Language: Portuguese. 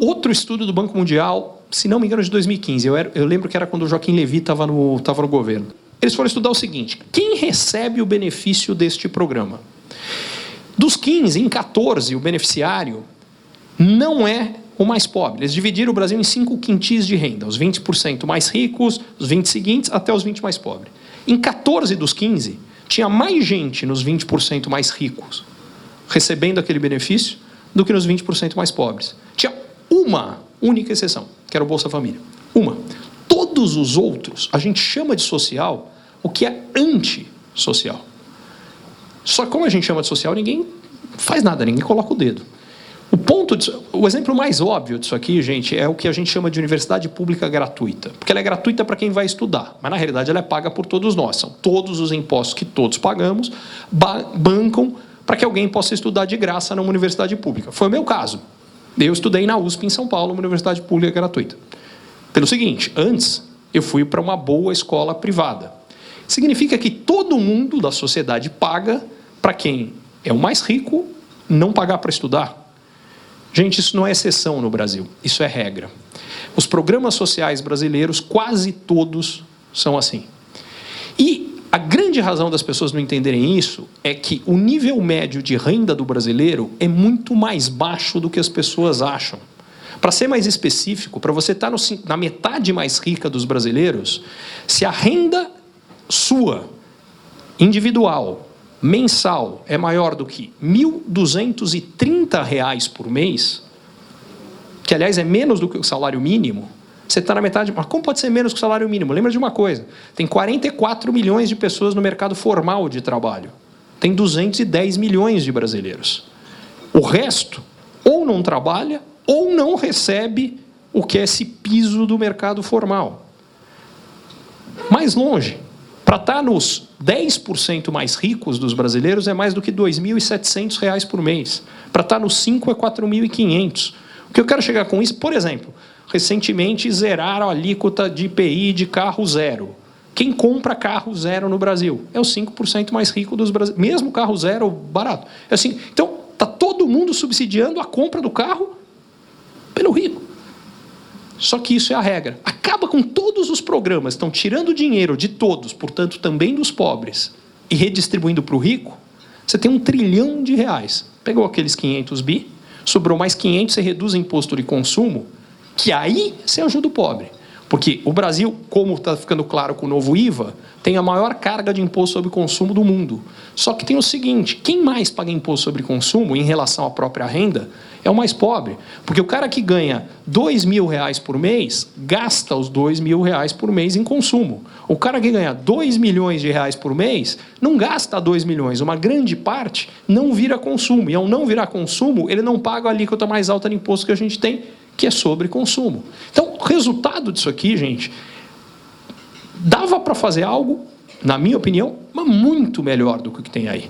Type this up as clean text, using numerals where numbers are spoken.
Outro estudo do Banco Mundial, se não me engano, de 2015. Eu lembro que era quando o Joaquim Levy estava no governo. Eles foram estudar o seguinte: quem recebe o benefício deste programa? Dos 15, em 14, o beneficiário não é o mais pobre. Eles dividiram o Brasil em 5 quintis de renda. Os 20% mais ricos, os 20 seguintes, até os 20 mais pobres. Em 14 dos 15, tinha mais gente nos 20% mais ricos recebendo aquele benefício do que nos 20% mais pobres. Tinha uma única exceção, que era o Bolsa Família. Uma. Todos os outros, a gente chama de social o que é antissocial. Só que como a gente chama de social, ninguém faz nada, ninguém coloca o dedo. O exemplo mais óbvio disso aqui, gente, é o que a gente chama de universidade pública gratuita. Porque ela é gratuita para quem vai estudar, mas na realidade ela é paga por todos nós. São todos os impostos que todos pagamos, bancam para que alguém possa estudar de graça numa universidade pública. Foi o meu caso. Eu estudei na USP em São Paulo, uma universidade pública gratuita. Pelo seguinte, antes eu fui para uma boa escola privada. Significa que todo mundo da sociedade paga para quem é o mais rico não pagar para estudar. Gente, isso não é exceção no Brasil, isso é regra. Os programas sociais brasileiros, quase todos são assim. E a grande razão das pessoas não entenderem isso é que o nível médio de renda do brasileiro é muito mais baixo do que as pessoas acham. Para ser mais específico, para você estar na metade mais rica dos brasileiros, se a renda sua, individual, mensal, é maior do que R$ 1.230 por mês, que, aliás, é menos do que o salário mínimo, você está na metade. Mas como pode ser menos que o salário mínimo? Lembra de uma coisa, tem 44 milhões de pessoas no mercado formal de trabalho. Tem 210 milhões de brasileiros. O resto ou não trabalha ou não recebe o que é esse piso do mercado formal. Mais longe, para estar nos 10% mais ricos dos brasileiros é mais do que R$ 2.700 por mês. Para estar nos 5% é R$ 4.500. O que eu quero chegar com isso, por exemplo, recentemente zeraram a alíquota de IPI de carro zero. Quem compra carro zero no Brasil é os 5% mais rico dos brasileiros. Mesmo carro zero barato. É assim, então, está todo mundo subsidiando a compra do carro pelo rico. Só que isso é a regra. Acaba com todos os programas, estão tirando dinheiro de todos, portanto também dos pobres, e redistribuindo para o rico, você tem R$ 1 trilhão. Pegou aqueles 500 bi, sobrou mais 500, você reduz o imposto de consumo, que aí você ajuda o pobre. Porque o Brasil, como está ficando claro com o novo IVA, tem a maior carga de imposto sobre consumo do mundo. Só que tem o seguinte, quem mais paga imposto sobre consumo em relação à própria renda é o mais pobre. Porque o cara que ganha R$ 2.000 por mês, gasta os R$ 2.000 por mês em consumo. O cara que ganha R$ 2 milhões por mês, não gasta 2 milhões. Uma grande parte não vira consumo. E ao não virar consumo, ele não paga a alíquota mais alta de imposto que a gente tem, que é sobre consumo. Então, o resultado disso aqui, gente, dava para fazer algo, na minha opinião, mas muito melhor do que tem aí.